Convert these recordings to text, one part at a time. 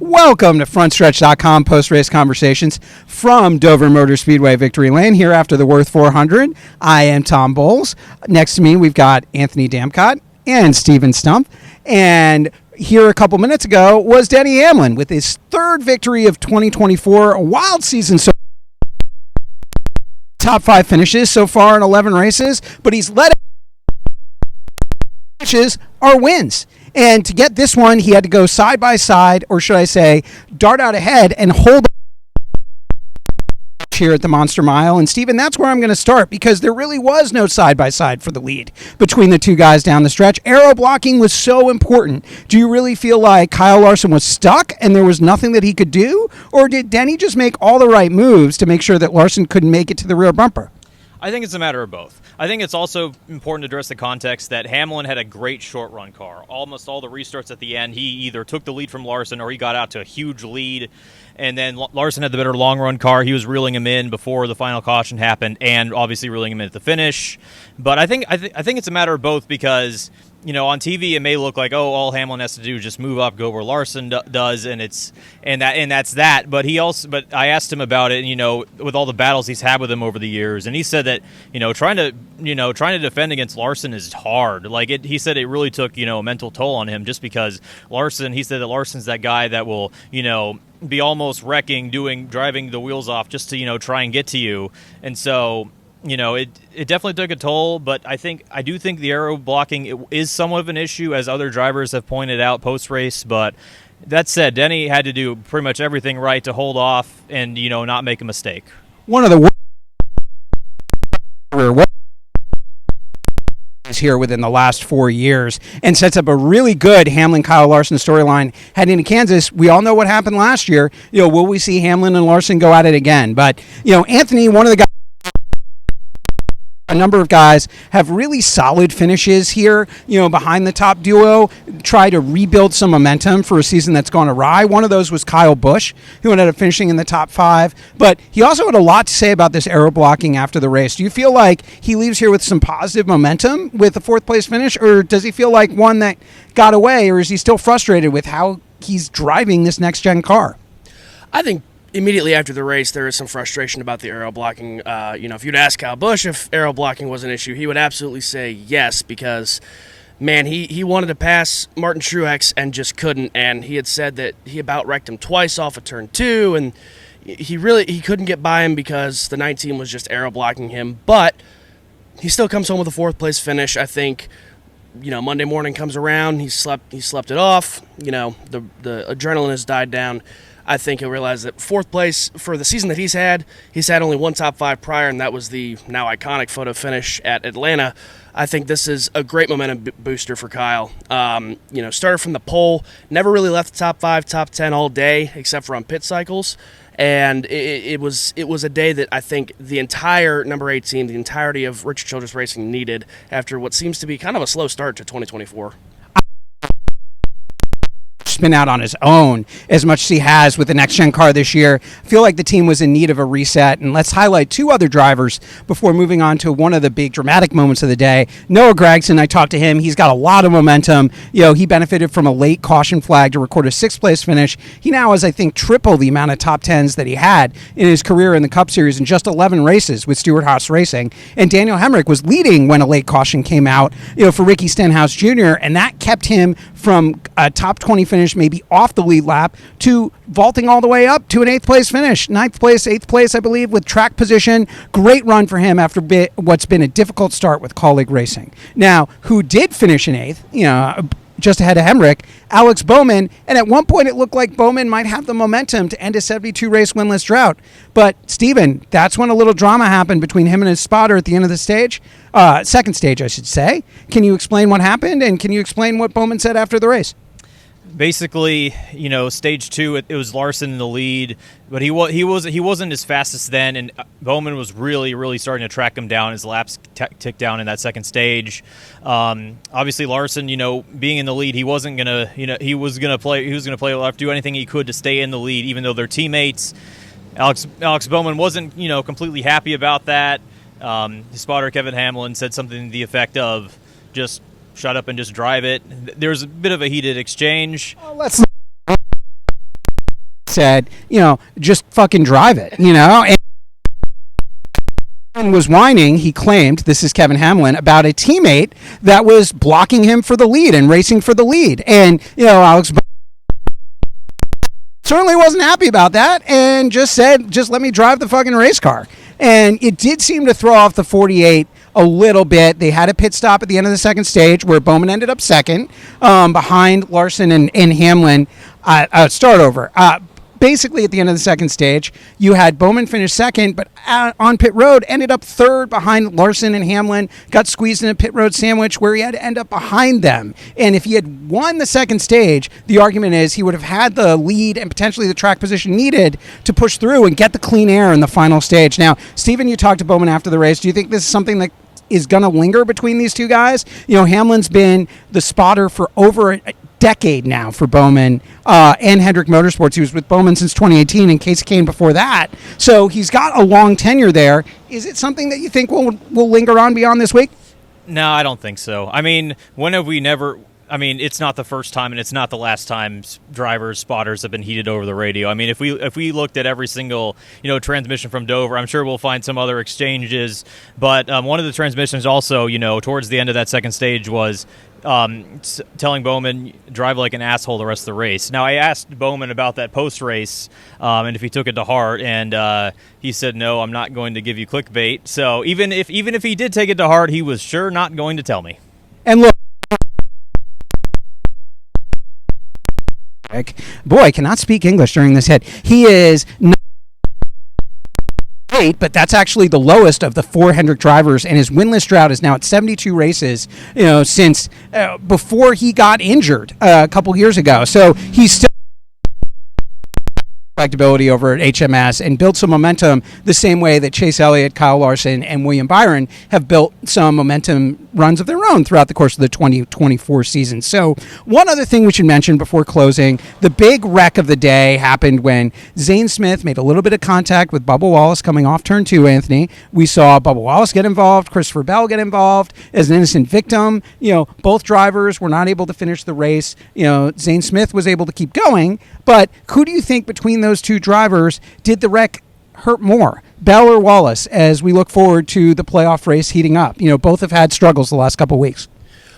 Welcome to Frontstretch.com post-race conversations from Dover Motor Speedway Victory Lane here after the Wurth 400. I am Tom Bowles. Next to me, we've got Anthony Damcott and Steven Stumpf. And here a couple minutes ago was Denny Hamlin with his third victory of 2024, a wild season so top 5 finishes so far in 11 races, but he's led matches are wins. And to get this one, he had to go side by side, or should I say, dart out ahead and hold here at the Monster Mile. And Steven, that's where I'm going to start, because there really was no side by side for the lead between the two guys down the stretch. Aero blocking was so important. Do you really feel like Kyle Larson was stuck and there was nothing that he could do? Or did Denny just make all the right moves to make sure that Larson couldn't make it to the rear bumper? I think it's a matter of both. I think it's also important to address the context that Hamlin had a great short-run car. Almost all the restarts at the end, he either took the lead from Larson or he got out to a huge lead. And then Larson had the better long-run car. He was reeling him in before the final caution happened, and obviously reeling him in at the finish. But I think it's a matter of both, because on TV it may look like, oh, all Hamlin has to do is just move up, go where Larson does, and that's that. But I asked him about it, with all the battles he's had with him over the years, and he said that trying to defend against Larson is hard. He said it really took a mental toll on him, just because he said that Larson's that guy that will be almost wrecking, driving the wheels off just to try and get to you, and so. It definitely took a toll, but I do think the aero blocking is somewhat of an issue, as other drivers have pointed out post-race. But that said, Denny had to do pretty much everything right to hold off and, not make a mistake. One of the is here within the last 4 years, and sets up a really good Hamlin-Kyle Larson storyline heading to Kansas. We all know what happened last year. Will we see Hamlin and Larson go at it again? But, Anthony, one of the guys, a number of guys have really solid finishes here, behind the top duo, try to rebuild some momentum for a season that's gone awry. One of those was Kyle Busch, who ended up finishing in the top 5. But he also had a lot to say about this aero blocking after the race. Do you feel like he leaves here with some positive momentum with a 4th place finish, or does he feel like one that got away, or is he still frustrated with how he's driving this next-gen car? I think immediately after the race, there is some frustration about the aero blocking. If you'd ask Kyle Busch if aero blocking was an issue, he would absolutely say yes, because, man, he wanted to pass Martin Truex and just couldn't, and he had said that he about wrecked him twice off of turn 2, and he couldn't get by him because the 19 was just aero blocking him. But he still comes home with a 4th place finish. I think Monday morning comes around, he slept it off. The adrenaline has died down. I think he'll realize that 4th place for the season that he's had only one top 5 prior, and that was the now iconic photo finish at Atlanta. I think this is a great momentum booster for Kyle. Started from the pole, never really left the top 5, top 10 all day, except for on pit cycles. And it was a day that I think the entire number 8 team, the entirety of Richard Childress Racing needed after what seems to be kind of a slow start to 2024. Been out on his own as much as he has with the next-gen car this year. I feel like the team was in need of a reset, and let's highlight 2 other drivers before moving on to one of the big dramatic moments of the day. Noah Gragson, I talked to him. He's got a lot of momentum. He benefited from a late caution flag to record a 6th place finish. He now has, I think, triple the amount of top 10s that he had in his career in the Cup Series in just 11 races with Stewart-Haas Racing. And Daniel Hemrick was leading when a late caution came out, for Ricky Stenhouse Jr., and that kept him from a top 20 finish, maybe off the lead lap, to vaulting all the way up to an 8th place finish. 9th place, 8th place, I believe, with track position. Great run for him after what's been a difficult start with Colleague Racing. Now, who did finish in 8th, just ahead of Hemrick, Alex Bowman, and at one point it looked like Bowman might have the momentum to end a 72-race winless drought. But, Steven, that's when a little drama happened between him and his spotter at the end of the stage. Second stage, I should say. Can you explain what happened, and can you explain what Bowman said after the race? Basically, stage 2, it was Larson in the lead, but he wasn't as fast as then, and Bowman was really, really starting to track him down. His laps ticked down in that second stage. Obviously, Larson, being in the lead, he wasn't gonna, he was gonna play left, do anything he could to stay in the lead, even though they're teammates. Alex Bowman wasn't, completely happy about that. His spotter Kevin Hamlin said something to the effect of just shut up and just drive it. There was a bit of a heated exchange. Let's said, just fucking drive it, and was whining, he claimed, this is Kevin Hamlin, about a teammate that was blocking him for the lead and racing for the lead. And, Alex certainly wasn't happy about that and just said, just let me drive the fucking race car. And it did seem to throw off the 48 a little bit. They had a pit stop at the end of the second stage where Bowman ended up second behind Larson and Hamlin. Start over. Basically, at the end of the second stage, you had Bowman finish second, but on pit road ended up third behind Larson and Hamlin, got squeezed in a pit road sandwich where he had to end up behind them. And if he had won the second stage, the argument is he would have had the lead and potentially the track position needed to push through and get the clean air in the final stage. Now, Stephen, you talked to Bowman after the race. Do you think this is something that is going to linger between these two guys? Hamlin's been the spotter for over a decade now for Bowman and Hendrick Motorsports. He was with Bowman since 2018 and Casey Kane before that. So he's got a long tenure there. Is it something that you think will linger on beyond this week? No, I don't think so. I mean, when have we never... I mean, it's not the first time, and it's not the last time drivers, spotters have been heated over the radio. I mean, if we looked at every single transmission from Dover, I'm sure we'll find some other exchanges. But one of the transmissions also, towards the end of that second stage was telling Bowman, drive like an asshole the rest of the race. Now, I asked Bowman about that post-race and if he took it to heart, and he said, no, I'm not going to give you clickbait. So even if he did take it to heart, he was sure not going to tell me. And look, boy, I cannot speak English during this hit. He is not great, but that's actually the lowest of the 4 Hendrick drivers, and his winless drought is now at 72 races, since before he got injured a couple years ago. So he's still respectability over at HMS and built some momentum the same way that Chase Elliott, Kyle Larson, and William Byron have built some momentum runs of their own throughout the course of the 2024 season. So one other thing we should mention before closing, the big wreck of the day happened when Zane Smith made a little bit of contact with Bubba Wallace coming off turn 2, Anthony. We saw Bubba Wallace get involved, Christopher Bell get involved as an innocent victim. Both drivers were not able to finish the race. Zane Smith was able to keep going, but who do you think between those two drivers did the wreck hurt more, Bell or Wallace, as we look forward to the playoff race heating up? Both have had struggles the last couple of weeks.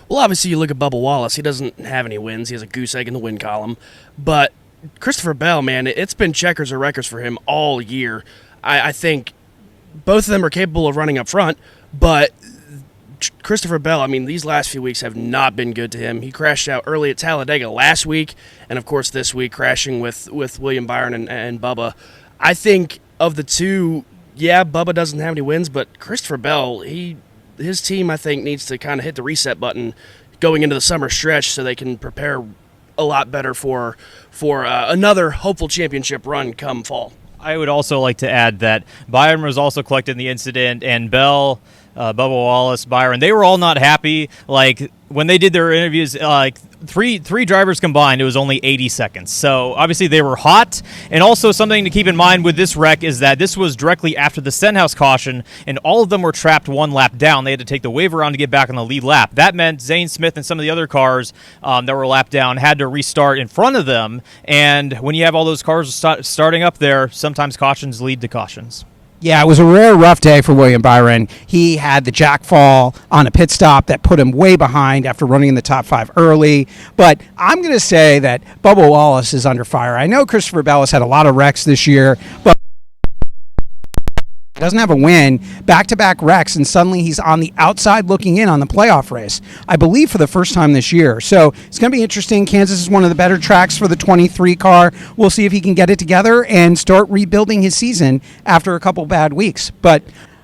Well, obviously, you look at Bubba Wallace. He doesn't have any wins. He has a goose egg in the win column. But Christopher Bell, man, it's been checkers or wreckers for him all year. I think both of them are capable of running up front, but Christopher Bell, I mean, these last few weeks have not been good to him. He crashed out early at Talladega last week, and of course this week crashing with William Byron and Bubba. I think of the two, yeah, Bubba doesn't have any wins, but Christopher Bell, his team, I think, needs to kind of hit the reset button going into the summer stretch so they can prepare a lot better for another hopeful championship run come fall. I would also like to add that Byron was also collected in the incident, and Bell, Bubba Wallace, Byron, they were all not happy. Like, when they did their interviews, three drivers combined, it was only 80 seconds. So, obviously, they were hot. And also, something to keep in mind with this wreck is that this was directly after the Stenhouse caution, and all of them were trapped one lap down. They had to take the wave around to get back on the lead lap. That meant Zane Smith and some of the other cars that were lapped down had to restart in front of them. And when you have all those cars starting up there, sometimes cautions lead to cautions. Yeah, it was a rare rough day for William Byron. He had the jack fall on a pit stop that put him way behind after running in the top 5 early. But I'm going to say that Bubba Wallace is under fire. I know Christopher Bell has had a lot of wrecks this year, but doesn't have a win, back-to-back wrecks, and suddenly he's on the outside looking in on the playoff race, I believe for the first time this year. So it's going to be interesting. Kansas is one of the better tracks for the 23 car. We'll see if he can get it together and start rebuilding his season after a couple bad weeks. But,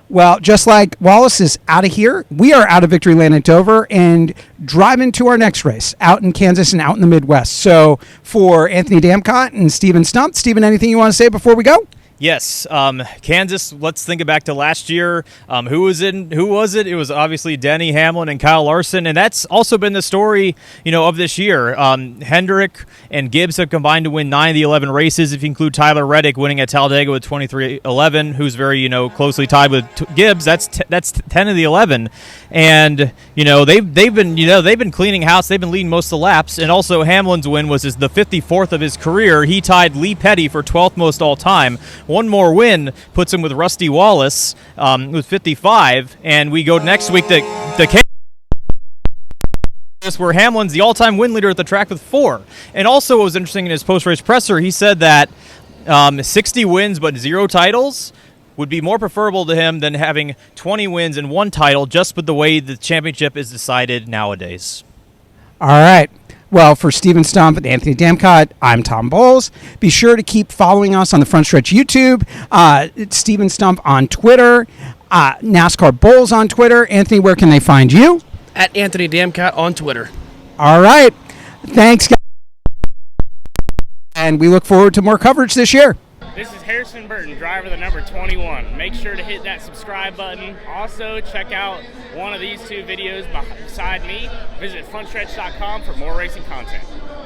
well, just like Wallace is out of here, we are out of Victory Lane at Dover and driving to our next race out in Kansas and out in the Midwest. So for Anthony Damcott and Stephen Stumpf, Stephen, anything you want to say before we go? Yes, Kansas. Let's think back to last year. Who was it? It was obviously Denny Hamlin and Kyle Larson, and that's also been the story, of this year. Hendrick and Gibbs have combined to win 9 of the 11 races. If you include Tyler Reddick winning at Talladega with 23-11, who's very closely tied with Gibbs. That's 10 of the 11, and they've been cleaning house. They've been leading most of the laps, and also Hamlin's win was the 54th of his career. He tied Lee Petty for 12th most all time. One more win puts him with Rusty Wallace with 55, and we go next week to Kansas, where Hamlin's the all-time win leader at the track with 4. And also what was interesting in his post-race presser, he said that 60 wins but 0 titles would be more preferable to him than having 20 wins and 1 title, just with the way the championship is decided nowadays. All right. Well, for Steven Stumpf and Anthony Damcott, I'm Tom Bowles. Be sure to keep following us on the Frontstretch YouTube, Steven Stumpf on Twitter, NASCAR Bowles on Twitter. Anthony, where can they find you? At Anthony Damcott on Twitter. All right. Thanks, guys. And we look forward to more coverage this year. This is Harrison Burton, driver the number 21. Make sure to hit that subscribe button. Also, check out one of these 2 videos beside me. Visit frontstretch.com for more racing content.